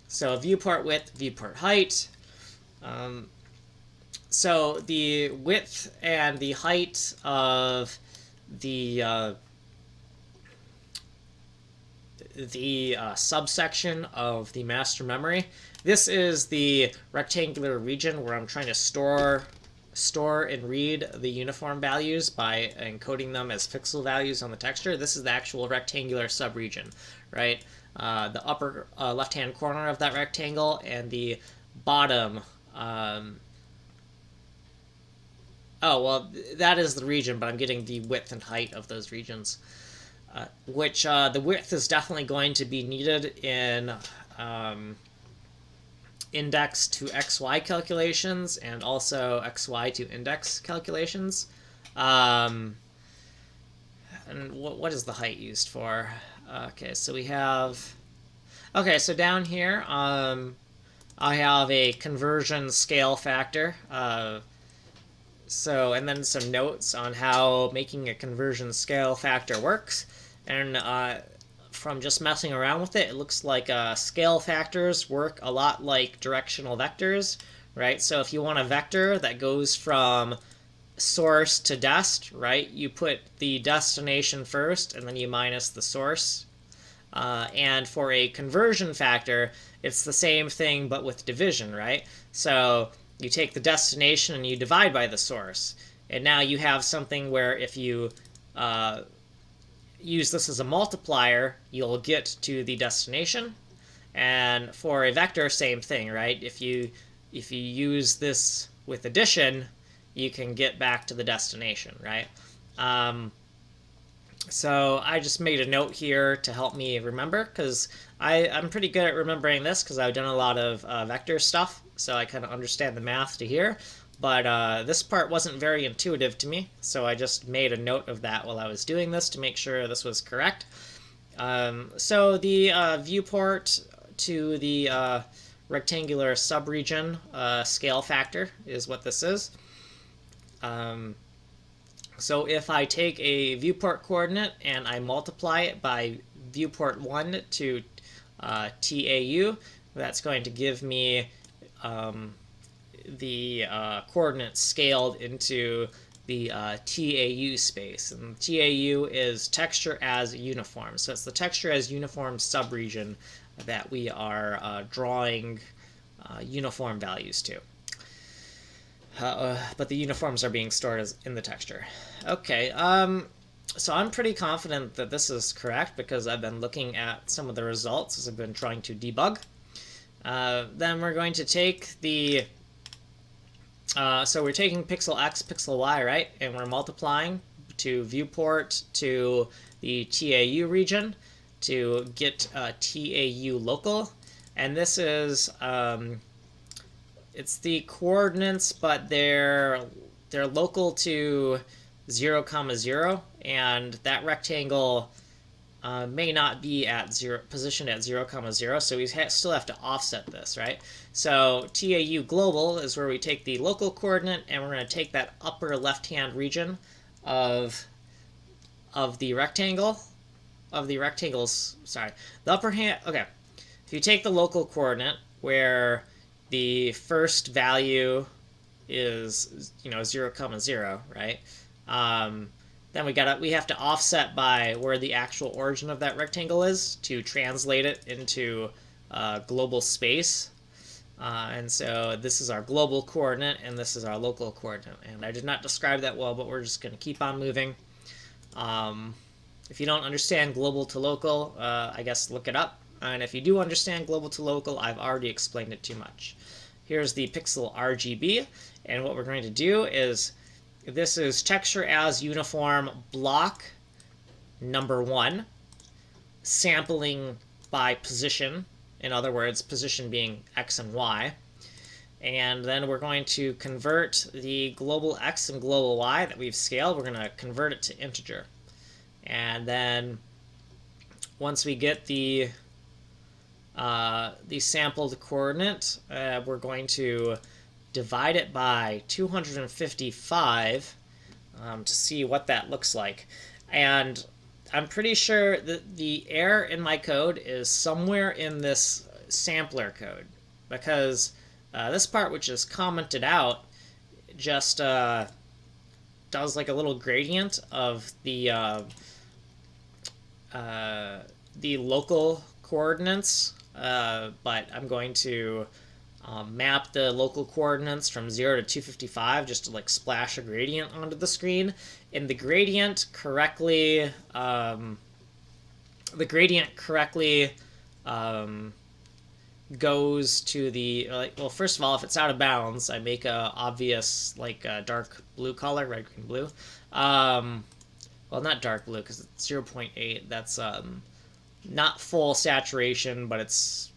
So viewport width, viewport height. So the width and the height of the subsection of the master memory. This is the rectangular region where I'm trying to store and read the uniform values by encoding them as pixel values on the texture. This is the actual rectangular subregion, right? The upper left-hand corner of that rectangle and the bottom. Oh, well, that is the region, but I'm getting the width and height of those regions. Which the width is definitely going to be needed in index to XY calculations and also XY to index calculations. And what is the height used for? Okay, so we have... Okay, so down here, I have a conversion scale factor. And then some notes on how making a conversion scale factor works. And from just messing around with it, it looks like scale factors work a lot like directional vectors, right? So if you want a vector that goes from source to dest, right, you put the destination first and then you minus the source. And for a conversion factor, it's the same thing but with division, right? So you take the destination and you divide by the source. And now you have something where if you use this as a multiplier, you'll get to the destination. And for a vector, same thing, right? If you use this with addition, you can get back to the destination, right? So I just made a note here to help me remember, because I'm pretty good at remembering this because I've done a lot of vector stuff, so I kind of understand the math to here. But this part wasn't very intuitive to me, so I just made a note of that while I was doing this to make sure this was correct. So the viewport to the rectangular subregion scale factor is what this is. So if I take a viewport coordinate and I multiply it by viewport 1 to TAU, that's going to give me the coordinates scaled into the TAU space. And TAU is texture as uniform. So it's the texture as uniform subregion that we are drawing uniform values to. But the uniforms are being stored in the texture. Okay, so I'm pretty confident that this is correct because I've been looking at some of the results as I've been trying to debug. Then we're going to take the... so we're taking pixel x, pixel y, right? And we're multiplying to viewport to the TAU region to get TAU local. And this is... it's the coordinates, but they're local to 0, 0, and that rectangle may not be at positioned at 0, 0, so we still have to offset this, right? So TAU global is where we take the local coordinate, and we're going to take that upper left-hand region of the rectangle, the upper hand, okay. If you take the local coordinate, where the first value is 0, 0, right? Then we have to offset by where the actual origin of that rectangle is to translate it into global space. And so this is our global coordinate and this is our local coordinate. And I did not describe that well, but we're just going to keep on moving. If you don't understand global to local, I guess look it up. And if you do understand global to local, I've already explained it too much. Here's the pixel RGB, and what we're going to do is, this is texture as uniform block number 1, sampling by position, in other words, position being x and y. And then we're going to convert the global x and global y that we've scaled, we're going to convert it to integer. And then once we get the sampled coordinate, we're going to divide it by 255 to see what that looks like. And I'm pretty sure that the error in my code is somewhere in this sampler code, because this part, which is commented out, just does like a little gradient of the local coordinates, but I'm going to map the local coordinates from 0 to 255 just to like splash a gradient onto the screen. And the gradient correctly goes to the, well, first of all, if it's out of bounds, I make a obvious like dark blue color, red, green, blue. Well, not dark blue because it's 0.8. That's not full saturation, but it's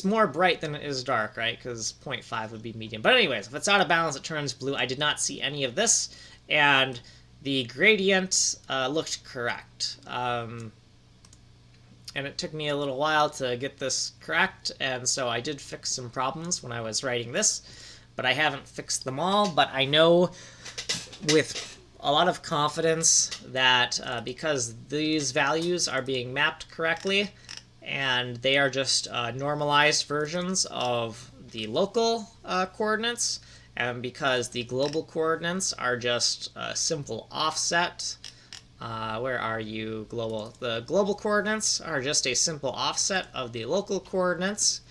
more bright than it is dark, right? Because 0.5 would be medium. But anyways, if it's out of balance, it turns blue. I did not see any of this, and the gradient looked correct. And it took me a little while to get this correct, and so I did fix some problems when I was writing this, but I haven't fixed them all. But I know with a lot of confidence that because these values are being mapped correctly, and they are just normalized versions of the local coordinates, and because the global coordinates are just a simple offset. Where are you, global? The global coordinates are just a simple offset of the local coordinates.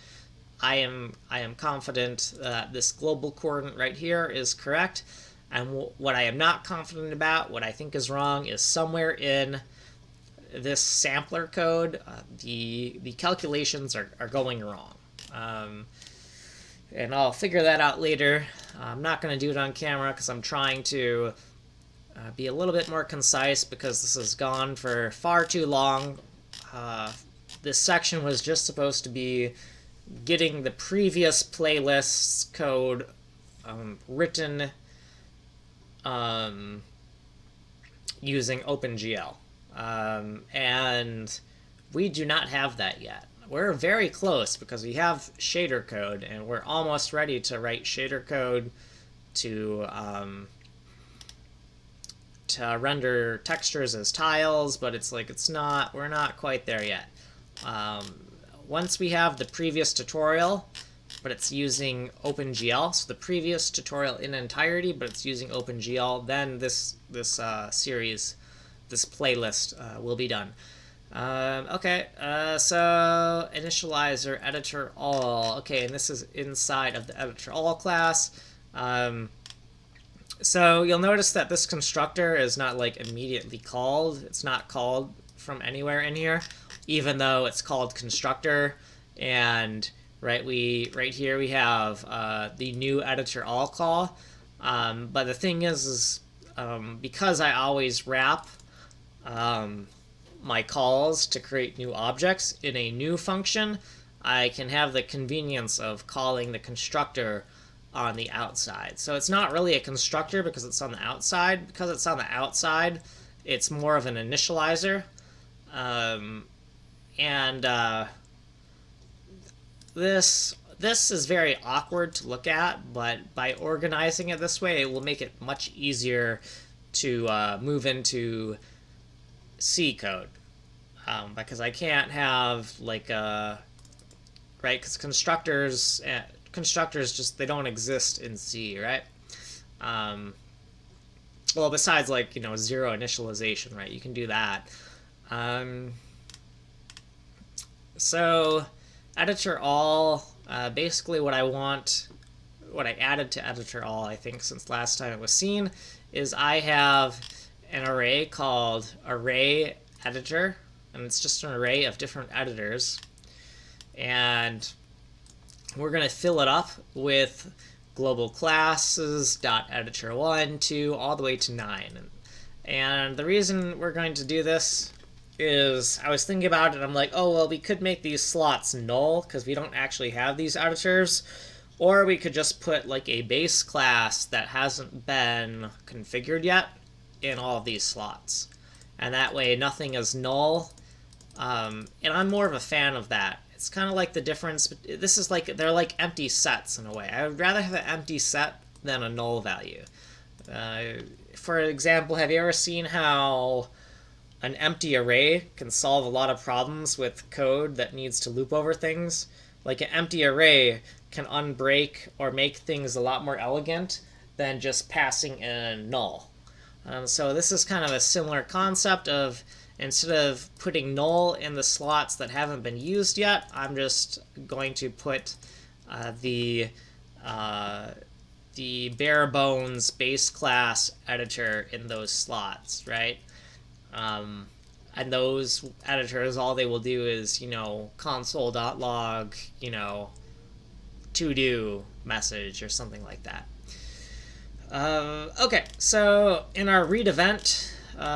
I am confident that this global coordinate right here is correct. And what I am not confident about, what I think is wrong, is somewhere in this sampler code, the calculations are going wrong. And I'll figure that out later. I'm not going to do it on camera because I'm trying to be a little bit more concise because this has gone for far too long. This section was just supposed to be getting the previous playlist's code written using OpenGL. And we do not have that yet. We're very close because we have shader code, and we're almost ready to write shader code to render textures as tiles, but we're not quite there yet. Once we have the previous tutorial, but it's using OpenGL, so the previous tutorial in entirety, but it's using OpenGL, then this series, this playlist will be done. Okay, so initializer editor all. Okay, and this is inside of the editor all class. So you'll notice that this constructor is not like immediately called. It's not called from anywhere in here, even though it's called constructor. And right here we have the new editor all call. But the thing is because I always wrap my calls to create new objects in a new function, I can have the convenience of calling the constructor on the outside. So it's not really a constructor because it's on the outside. Because it's on the outside, it's more of an initializer. This is very awkward to look at, but by organizing it this way, it will make it much easier to move into C code. Because I can't have like right, because constructors just, they don't exist in C, right? Well, besides like, zero initialization, right? You can do that. So editor all, basically what I added to editor all, I think since last time it was seen, is I have an array called array editor, and it's just an array of different editors, and we're going to fill it up with global classes dot editor 1, 2, all the way to 9. And the reason we're going to do this is I was thinking about it, I'm like, oh, well, we could make these slots null because we don't actually have these editors, or we could just put like a base class that hasn't been configured yet in all of these slots. And that way nothing is null. And I'm more of a fan of that. It's kind of like the difference. This is like, they're like empty sets in a way. I would rather have an empty set than a null value. For example, have you ever seen how an empty array can solve a lot of problems with code that needs to loop over things. Like an empty array can unbreak or make things a lot more elegant than just passing in null. So this is kind of a similar concept of, instead of putting null in the slots that haven't been used yet, I'm just going to put the bare bones base class editor in those slots, right? And those editors, all they will do is, console.log, to do message or something like that. Okay, so in our read event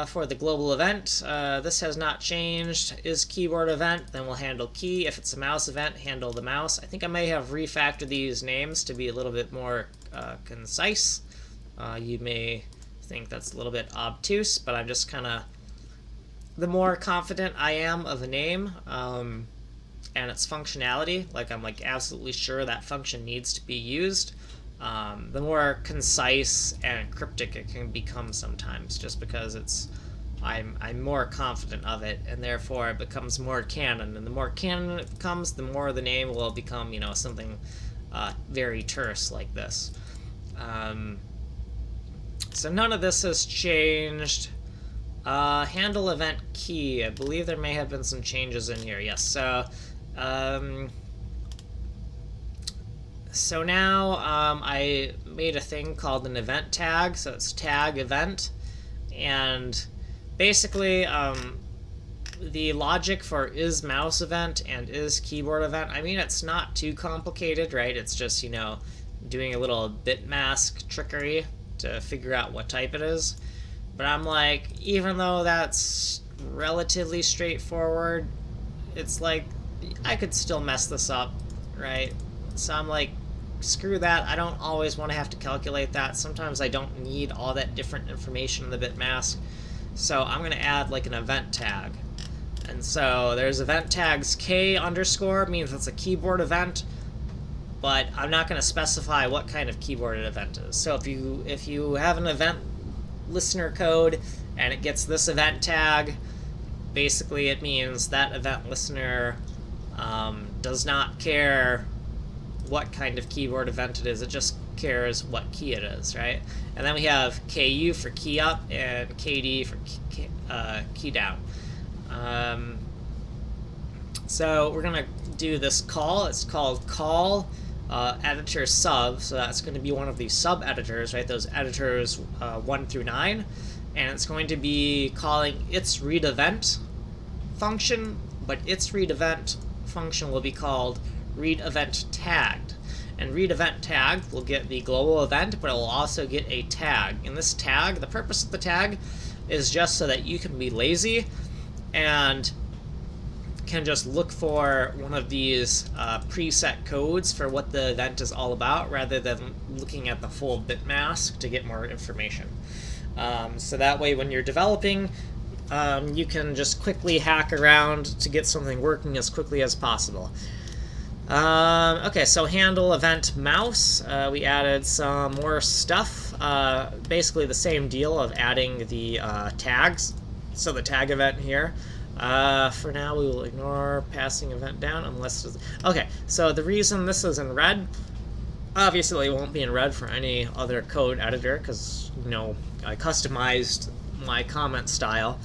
for the global event, this has not changed. Is keyboard event, then we'll handle key. If it's a mouse event, handle the mouse. I think I may have refactored these names to be a little bit more concise. You may think that's a little bit obtuse, but I'm just kind of, the more confident I am of a name and its functionality, like I'm like absolutely sure that function needs to be used, the more concise and cryptic it can become sometimes, just because I'm more confident of it, and therefore it becomes more canon. And the more canon it becomes, the more the name will become, something very terse like this. So none of this has changed. Handle event key. I believe there may have been some changes in here. Yes. So now I made a thing called an event tag. So it's tag event, and basically the logic for is mouse event and is keyboard event, I mean, it's not too complicated, right? It's just, doing a little bit mask trickery to figure out what type it is. But I'm like, even though that's relatively straightforward, it's like, I could still mess this up, right? So I'm like, screw that. I don't always want to have to calculate that. Sometimes I don't need all that different information in the bit mask. So I'm going to add like an event tag. And so there's event tags k underscore, means it's a keyboard event, but I'm not going to specify what kind of keyboard event is. So if you have an event listener code and it gets this event tag, basically it means that event listener does not care what kind of keyboard event it is. It just cares what key it is, right? And then we have KU for key up and KD for key down. So we're going to do this call. It's called call editor sub, so that's going to be one of the sub editors, right? Those editors 1 through 9, and it's going to be calling its read event function, but its read event function will be called read event tagged. And read event tagged will get the global event, but it will also get a tag. In this tag, the purpose of the tag is just so that you can be lazy and can just look for one of these preset codes for what the event is all about, rather than looking at the full bit mask to get more information. So that way when you're developing, you can just quickly hack around to get something working as quickly as possible. Okay, so handle event mouse. We added some more stuff. Basically the same deal of adding the tags. So the tag event here. For now, we will ignore passing event down unless... Okay, so the reason this is in red, obviously it won't be in red for any other code editor, because, I customized my comment style,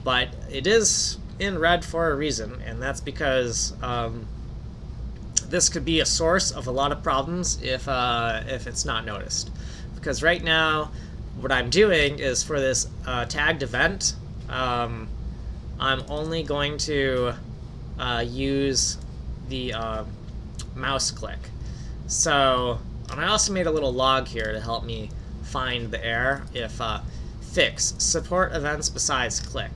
but it is in red for a reason, and that's because this could be a source of a lot of problems if it's not noticed. Because right now, what I'm doing is for this tagged event, I'm only going to use the mouse click. So, and I also made a little log here to help me find the error. If fix, support events besides click.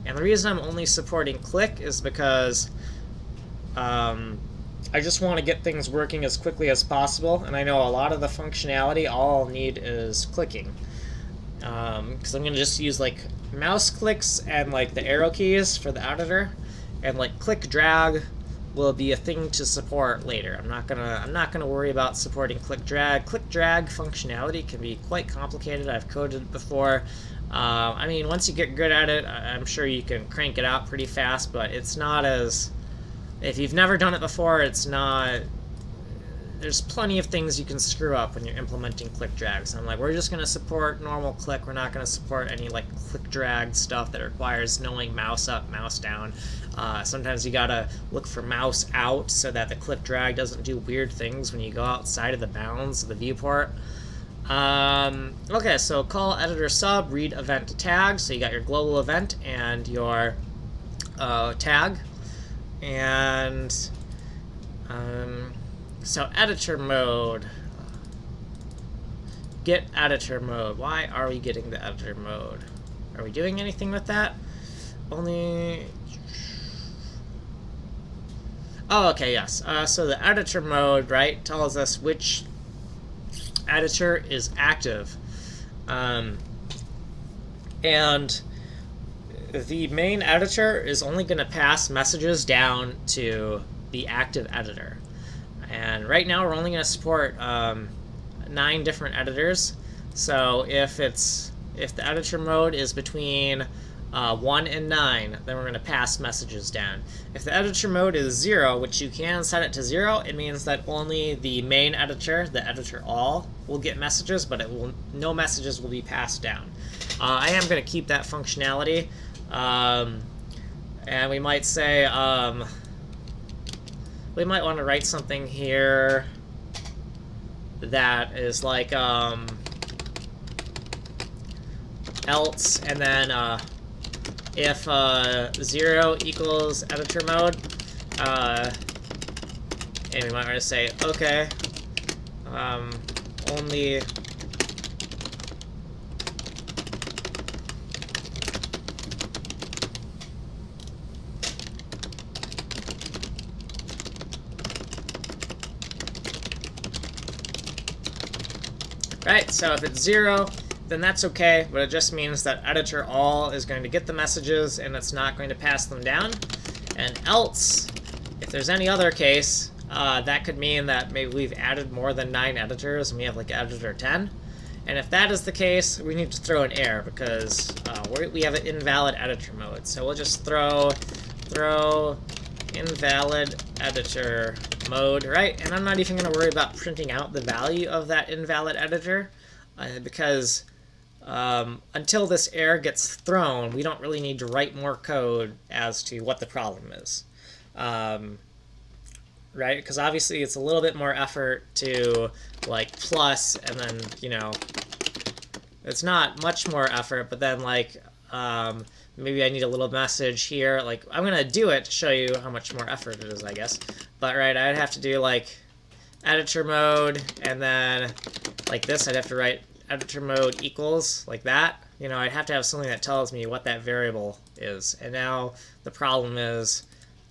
And the reason I'm only supporting click is because I just want to get things working as quickly as possible, and I know a lot of the functionality, all I'll need is clicking. Because I'm going to just use like mouse clicks and like the arrow keys for the editor, and like click drag will be a thing to support later. I'm not gonna worry about supporting click drag. Click drag functionality can be quite complicated. I've coded it before. I mean, once you get good at it, I'm sure you can crank it out pretty fast, but it's not as... If you've never done it before, it's not... There's plenty of things you can screw up when you're implementing click drag. So I'm like, we're just going to support normal click. We're not going to support any like click drag stuff that requires knowing mouse up, mouse down. Sometimes you got to look for mouse out so that the click drag doesn't do weird things when you go outside of the bounds of the viewport. Okay, so call editor sub, read event to tag. So you got your global event and your tag. And so editor mode. Get editor mode. Why are we getting the editor mode? Are we doing anything with that? Only... Oh, okay, yes. So the editor mode, right, tells us which editor is active. And the main editor is only going to pass messages down to the active editor. And right now we're only going to support 9 different editors. So if the editor mode is between 1 and 9, then we're going to pass messages down. If the editor mode is 0, which you can set it to 0, it means that only the main editor, the editor all, will get messages, but no messages will be passed down. I am going to keep that functionality, and we might say we might want to write something here that is like else, and then if 0 equals editor mode, and we might want to say, okay, only right, so if it's 0, then that's okay, but it just means that editor all is going to get the messages and it's not going to pass them down. And else, if there's any other case, that could mean that maybe we've added more than 9 editors and we have like editor 10. And if that is the case, we need to throw an error because we have an invalid editor mode. So we'll just throw invalid editor mode, right? And I'm not even going to worry about printing out the value of that invalid editor because until this error gets thrown, we don't really need to write more code as to what the problem is. Right? Because obviously it's a little bit more effort to like plus and then, you know, it's not much more effort, but then like maybe I need a little message here. Like I'm going to do it to show you how much more effort it is, I guess. But right, I'd have to do like editor mode and then like this, I'd have to write editor mode equals like that. You know, I'd have to have something that tells me what that variable is. And now the problem is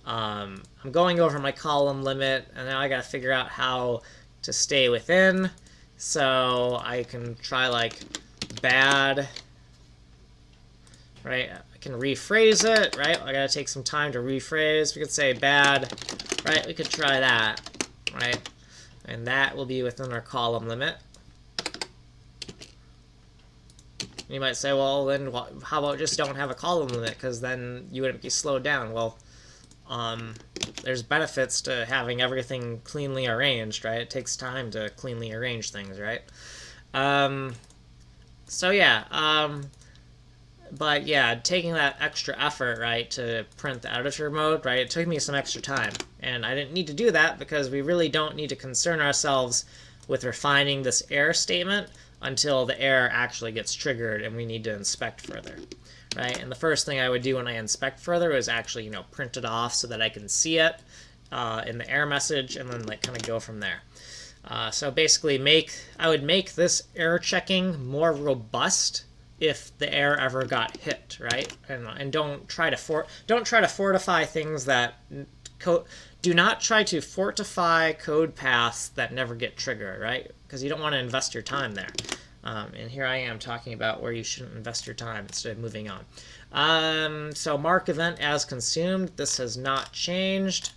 I'm going over my column limit, and now I got to figure out how to stay within. So I can try like bad, right? I can rephrase it, right? I got to take some time to rephrase. We could say bad, right? We could try that, right? And that will be within our column limit. You might say, well, then how about just don't have a column limit, because then you wouldn't be slowed down. Well, there's benefits to having everything cleanly arranged, right? It takes time to cleanly arrange things, right? So yeah, but yeah, taking that extra effort, right, to print the editor mode, right, it took me some extra time. And I didn't need to do that because we really don't need to concern ourselves with refining this error statement until the error actually gets triggered and we need to inspect further, right? And the first thing I would do when I inspect further is actually, you know, print it off so that I can see it in the error message and then like kind of go from there. So basically I would make this error checking more robust if the error ever got hit, right? And don't try to fortify things that do not try to fortify code paths that never get triggered, right? Because you don't want to invest your time there. And here I am talking about where you shouldn't invest your time instead of moving on. So mark event as consumed. This has not changed.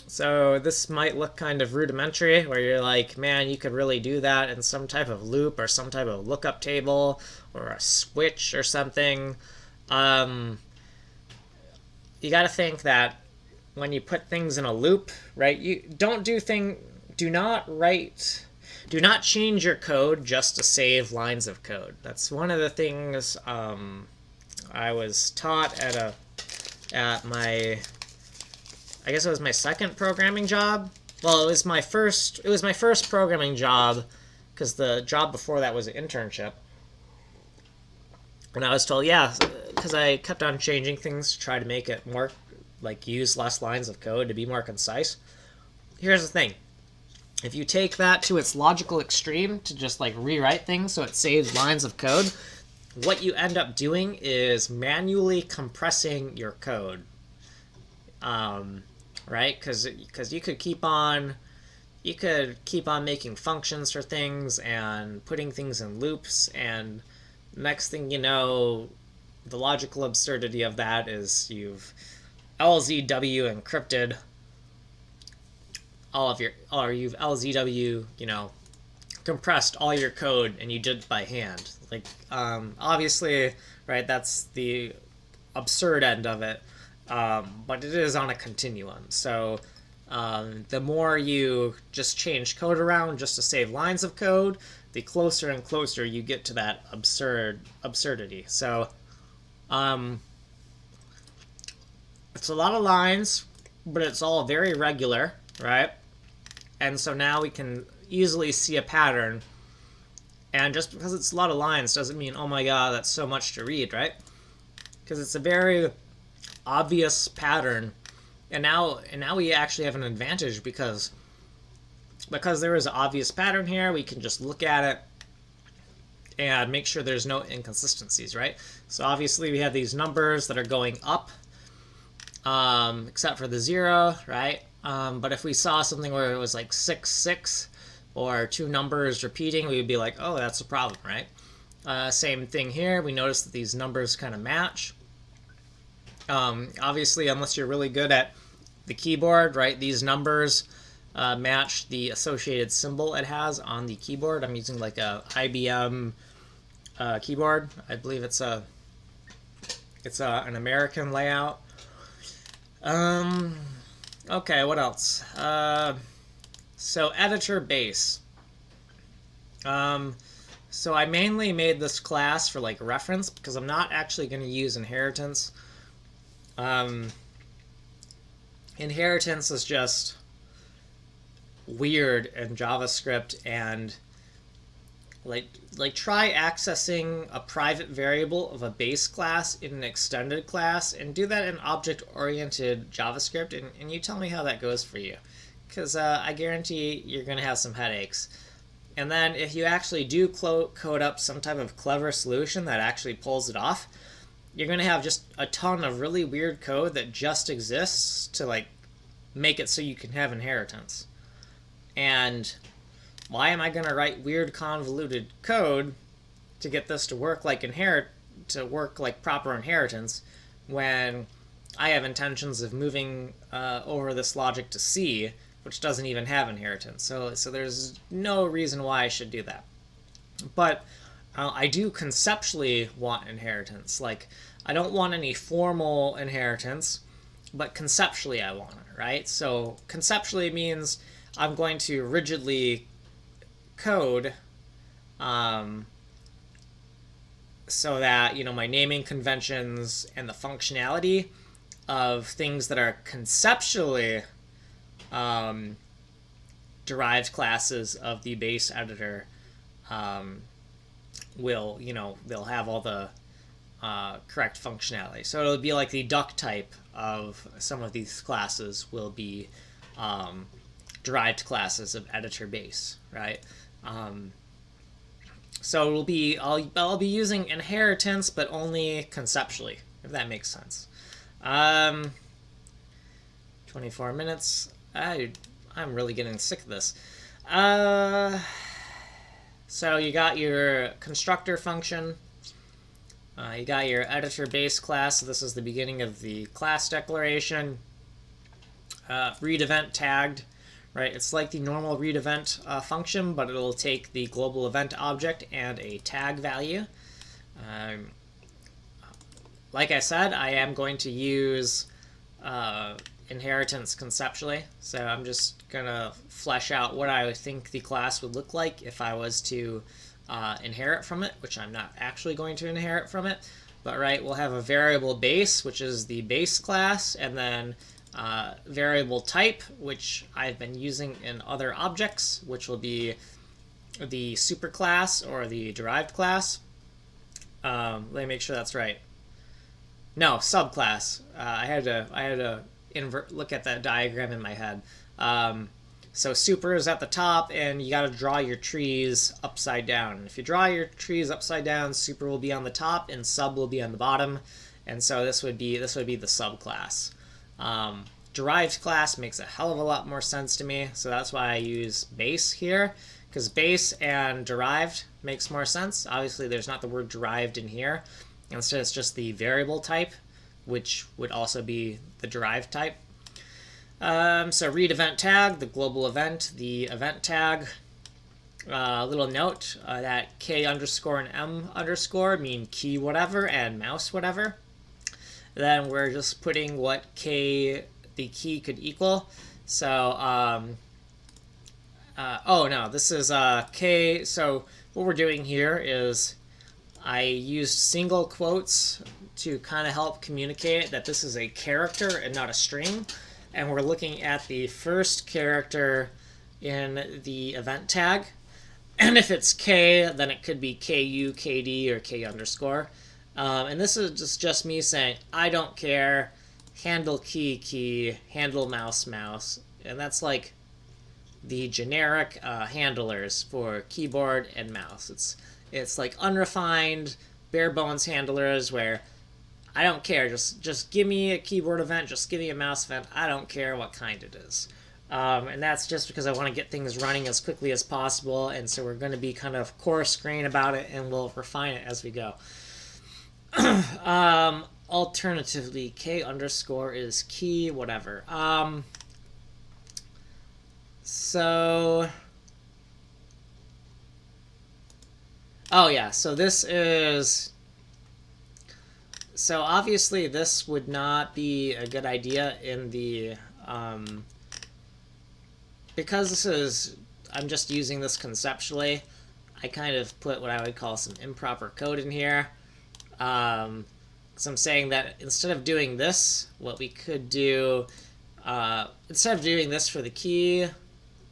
So So this might look kind of rudimentary, where you're like, man, you could really do that in some type of loop or some type of lookup table or a switch or something. You got to think that when you put things in a loop, right? You do not change your code just to save lines of code. That's one of the things I was taught at my, I guess it was my second programming job. Well, it was my first programming job, because the job before that was an internship. And I was told, yeah, because I kept on changing things to try to make it more, like, use less lines of code to be more concise. Here's the thing. If you take that to its logical extreme, to just, like, rewrite things so it saves lines of code, what you end up doing is manually compressing your code. Right? Because you could keep on making functions for things and putting things in loops, and next thing you know, the logical absurdity of that is you've LZW encrypted all of your, or you've LZW, compressed all your code, and you did it by hand. Like, obviously, right, that's the absurd end of it, but it is on a continuum. So the more you just change code around just to save lines of code, the closer and closer you get to that absurdity. So it's a lot of lines, but it's all very regular, right? And so now we can easily see a pattern. And just because it's a lot of lines doesn't mean, oh my god, that's so much to read, right? Because it's a very obvious pattern. And now we actually have an advantage, because there is an obvious pattern here, we can just look at it and make sure there's no inconsistencies, right? So obviously we have these numbers that are going up, except for the 0, right? But if we saw something where it was like 6, 6, or two numbers repeating, we would be like, oh, that's a problem, right? Same thing here. We notice that these numbers kind of match. Obviously, unless you're really good at the keyboard, right, these numbers match the associated symbol it has on the keyboard. I'm using like a IBM keyboard. I believe it's an American layout. Okay, what else? So editor base. So I mainly made this class for like reference, because I'm not actually going to use inheritance. Inheritance is just weird in JavaScript, and like try accessing a private variable of a base class in an extended class, and do that in object-oriented JavaScript, and you tell me how that goes for you, because I guarantee you're going to have some headaches. And then if you actually do code up some type of clever solution that actually pulls it off, you're going to have just a ton of really weird code that just exists to like make it so you can have inheritance. And why am I going to write weird convoluted code to get this to work like proper inheritance, when I have intentions of moving over this logic to C, which doesn't even have inheritance. So there's no reason why I should do that. But I do conceptually want inheritance. Like, I don't want any formal inheritance, but conceptually I want it, right? So conceptually means I'm going to rigidly code so that, my naming conventions and the functionality of things that are conceptually derived classes of the base editor will, they'll have all the correct functionality. So it'll be like the duck type of some of these classes will be derived classes of editor base, right? So it'll be, I'll be using inheritance, but only conceptually, if that makes sense. 24 minutes. I'm really getting sick of this. So you got your constructor function. You got your editor base class. So this is the beginning of the class declaration. read event tagged, right? It's like the normal read event function, but it'll take the global event object and a tag value. Like I said, I am going to use inheritance conceptually, so I'm just gonna flesh out what I think the class would look like if I was to inherit from it, which I'm not actually going to inherit from it. But right, we'll have a variable base, which is the base class, and then variable type, which I've been using in other objects, which will be the superclass or the derived class. Let me make sure that's right. No, subclass. I had to look at that diagram in my head. So super is at the top, and you got to draw your trees upside down. If you draw your trees upside down, super will be on the top, and sub will be on the bottom. And so this would be the subclass. Derived class makes a hell of a lot more sense to me, so that's why I use base here, because base and derived makes more sense. Obviously, there's not the word derived in here. Instead, it's just the variable type, which would also be the derived type. So read event tag, the global event, the event tag. Little note that k underscore and m underscore mean key whatever and mouse whatever. Then we're just putting what the key could equal. So, oh no, this is k. So what we're doing here is I used single quotes to kind of help communicate that this is a character and not a string. And we're looking at the first character in the event tag. And if it's k, then it could be ku, kd, or k underscore. And this is just me saying, I don't care, handle key, handle mouse. And that's like the generic handlers for keyboard and mouse. It's like unrefined, bare bones handlers where I don't care. Just give me a keyboard event. Just give me a mouse event. I don't care what kind it is. And that's just because I want to get things running as quickly as possible. And so we're going to be kind of coarse-grained about it, and we'll refine it as we go. Alternatively, k underscore is key, whatever. So... Oh yeah, so this is... So obviously this would not be a good idea in the... because this is... I'm just using this conceptually, I kind of put what I would call some improper code in here. Because I'm saying that instead of doing this, what we could do... instead of doing this for the key,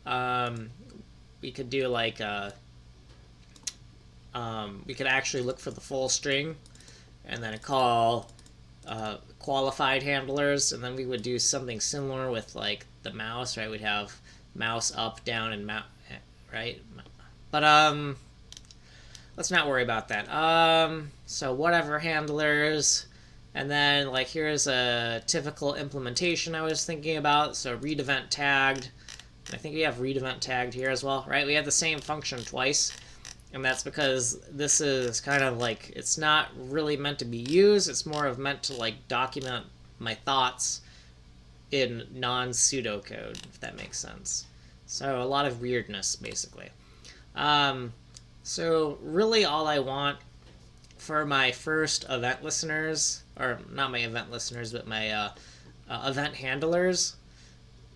we could do like a... we could actually look for the full string and then call qualified handlers, and then we would do something similar with like the mouse, right? We'd have mouse up, down, and mouse, right? But let's not worry about that. So whatever handlers, and then like here's a typical implementation I was thinking about. So read event tagged. I think we have read event tagged here as well, right? We have the same function twice. And that's because this is kind of like, it's not really meant to be used. It's more of meant to like document my thoughts in non-pseudocode, if that makes sense. So a lot of weirdness, basically. So really all I want for my first event listeners, or not my event listeners, but my event handlers,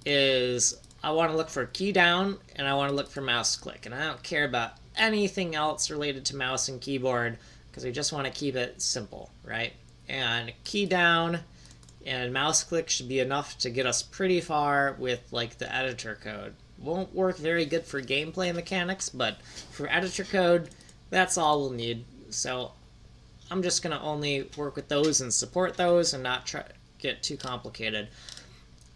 is I want to look for key down and I want to look for mouse click. And I don't care about anything else related to mouse and keyboard because we just want to keep it simple, right? And key down and mouse click should be enough to get us pretty far with like the editor code. Won't work very good for gameplay mechanics, but for editor code, that's all we'll need. So I'm just going to only work with those and support those and not try get too complicated.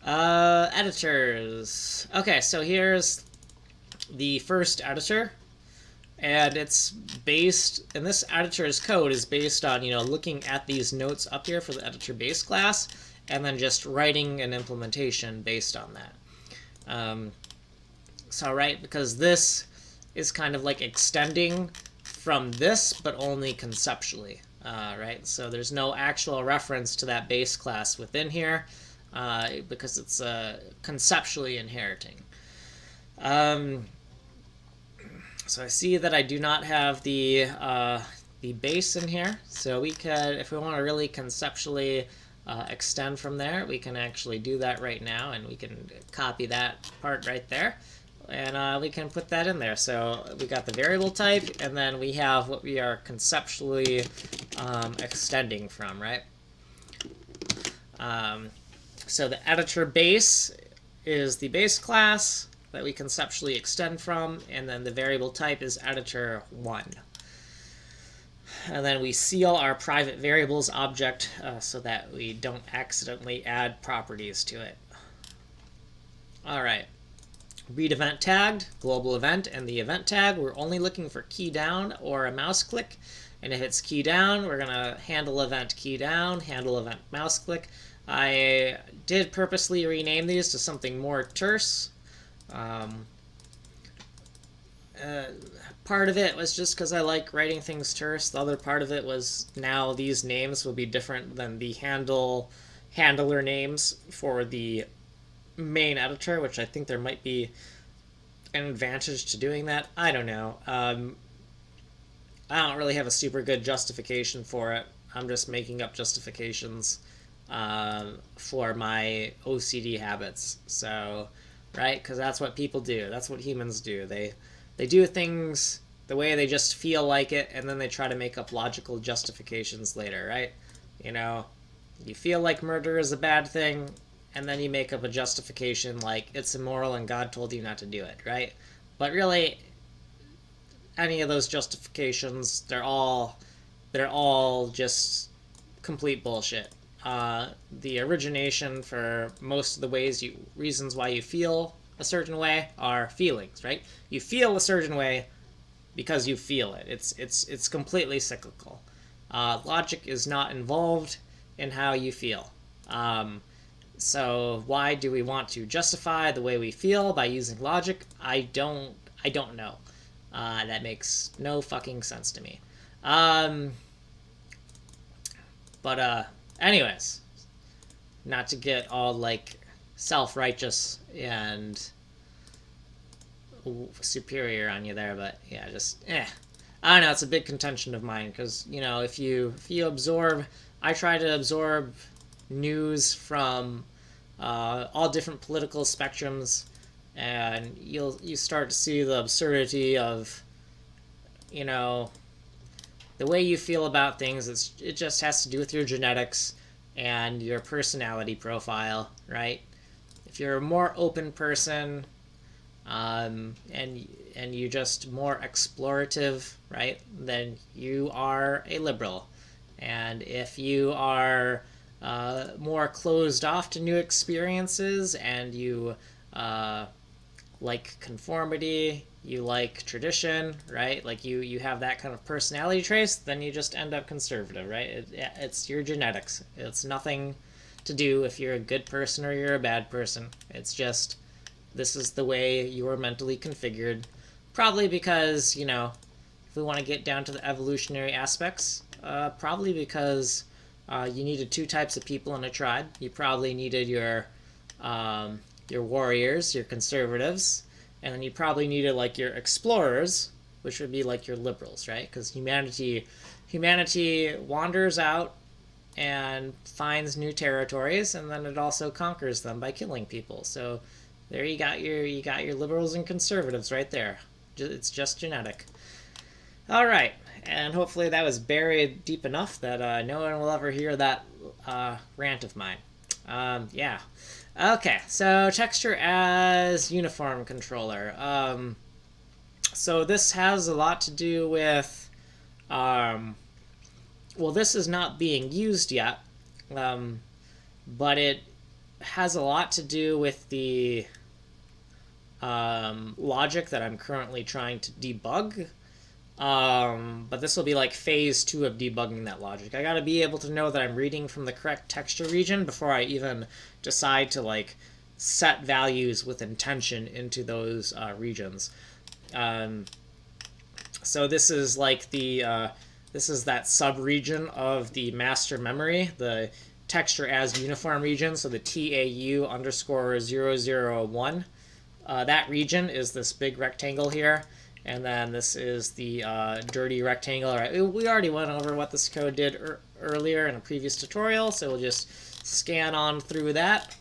Editors. Okay, so here's the first editor. And it's based, and this editor's code is based on, looking at these notes up here for the editor base class, and then just writing an implementation based on that. So, right, because this is kind of like extending from this, but only conceptually, right? So there's no actual reference to that base class within here. because it's conceptually inheriting. So I see that I do not have the base in here, so we could, if we want to really conceptually extend from there, we can actually do that right now, and we can copy that part right there, and we can put that in there. So we got the variable type, and then we have what we are conceptually extending from, right? So the editor base is the base class that we conceptually extend from, and then the variable type is editor1. And then we seal our private variables object so that we don't accidentally add properties to it. All right. Read event tagged, global event, and the event tag, we're only looking for key down or a mouse click. And if it's key down, we're going to handle event key down, handle event mouse click. I did purposely rename these to something more terse. Part of it was just because I like writing things terse. The other part of it was now these names will be different than the handler names for the main editor, which I think there might be an advantage to doing that. I don't know. I don't really have a super good justification for it. I'm just making up justifications for my OCD habits. So, right? Because that's what people do. That's what humans do. They do things the way they just feel like it, and then they try to make up logical justifications later, right? You know, you feel like murder is a bad thing, and then you make up a justification like it's immoral and God told you not to do it, right? But really, any of those justifications, they're all just complete bullshit. The origination for most of the reasons why you feel a certain way are feelings, right? You feel a certain way because you feel it. It's completely cyclical. Logic is not involved in how you feel. So why do we want to justify the way we feel by using logic? I don't know. That makes no fucking sense to me. Anyways, not to get all like self-righteous and superior on you there, but yeah, just I don't know, it's a big contention of mine because, you know, if you absorb, I try to absorb news from all different political spectrums, and you start to see the absurdity of, you know, the way you feel about things. It just has to do with your genetics and your personality profile, right? If you're a more open person, and you're just more explorative, right, then you are a liberal. And if you are more closed off to new experiences, and you like conformity, you like tradition, right, like you have that kind of personality trace, then you just end up conservative, right? It's your genetics. It's nothing to do if you're a good person or you're a bad person. It's just, this is the way you are mentally configured. Probably because, you know, if we want to get down to the evolutionary aspects, probably because you needed two types of people in a tribe. You probably needed your warriors, your conservatives, and then you probably needed like your explorers, which would be like your liberals, right? Because humanity wanders out and finds new territories, and then it also conquers them by killing people. So there you got your liberals and conservatives right there. It's just genetic. All right, and hopefully that was buried deep enough that no one will ever hear that rant of mine. Yeah. Okay, so texture as uniform controller. So this has a lot to do with, well, this is not being used yet, but it has a lot to do with the logic that I'm currently trying to debug. But this will be like phase 2 of debugging that logic. I gotta be able to know that I'm reading from the correct texture region before I even decide to like set values with intention into those regions. So this is like this is that sub-region of the master memory, the texture as uniform region, so the TAU underscore 001. That region is this big rectangle here, and then this is the dirty rectangle. Right? We already went over what this code did earlier in a previous tutorial, so we'll just scan on through that.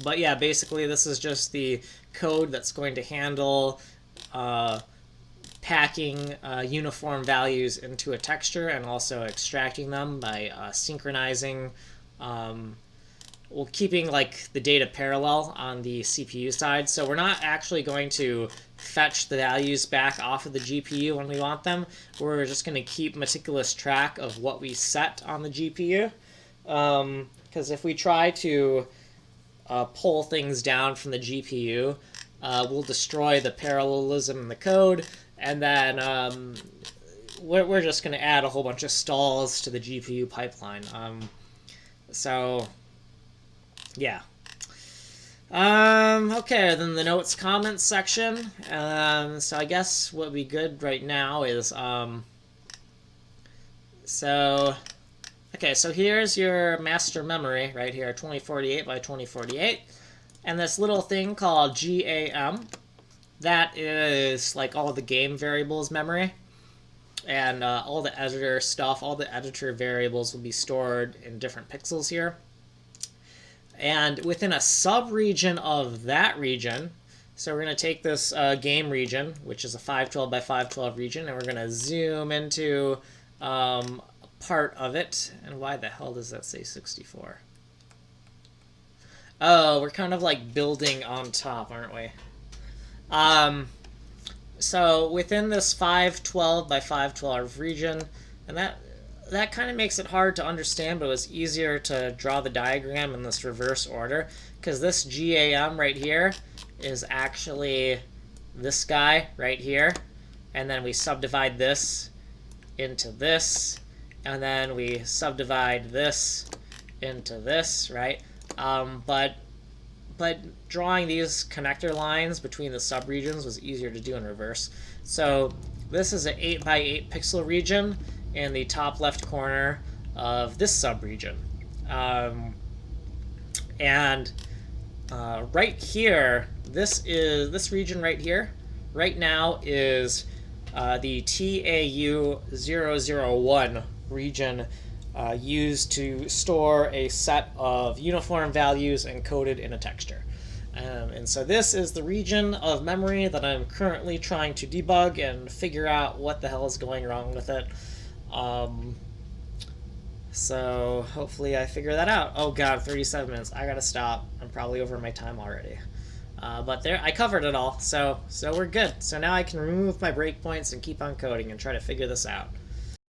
But yeah, basically this is just the code that's going to handle packing uniform values into a texture and also extracting them by synchronizing, well, keeping like the data parallel on the CPU side. So we're not actually going to fetch the values back off of the GPU when we want them. We're just going to keep meticulous track of what we set on the GPU. Because if we try to pull things down from the GPU, we'll destroy the parallelism in the code, and then we're just going to add a whole bunch of stalls to the GPU pipeline. So, yeah. Okay, then the notes comments section. So I guess what would be good right now is, okay, so here's your master memory right here, 2048 by 2048. And this little thing called GAM, that is like all the game variables memory. And all the editor stuff, all the editor variables will be stored in different pixels here. And within a sub-region of that region, so we're going to take this game region, which is a 512 by 512 region, and we're going to zoom into part of it. And why the hell does that say 64? Oh, we're kind of like building on top, aren't we? So within this 512 by 512 region, and that kind of makes it hard to understand, but it was easier to draw the diagram in this reverse order, because this GAM right here is actually this guy right here, and then we subdivide this into this, and then we subdivide this into this, right? But drawing these connector lines between the subregions was easier to do in reverse. So this is an 8 by 8 pixel region in the top left corner of this subregion. Right here, this region right here, right now is the TAU 001 region, used to store a set of uniform values encoded in a texture. And so this is the region of memory that I'm currently trying to debug and figure out what the hell is going wrong with it. So hopefully I figure that out. Oh god, 37 minutes. I gotta stop. I'm probably over my time already. But there, I covered it all, so we're good. So now I can remove my breakpoints and keep on coding and try to figure this out.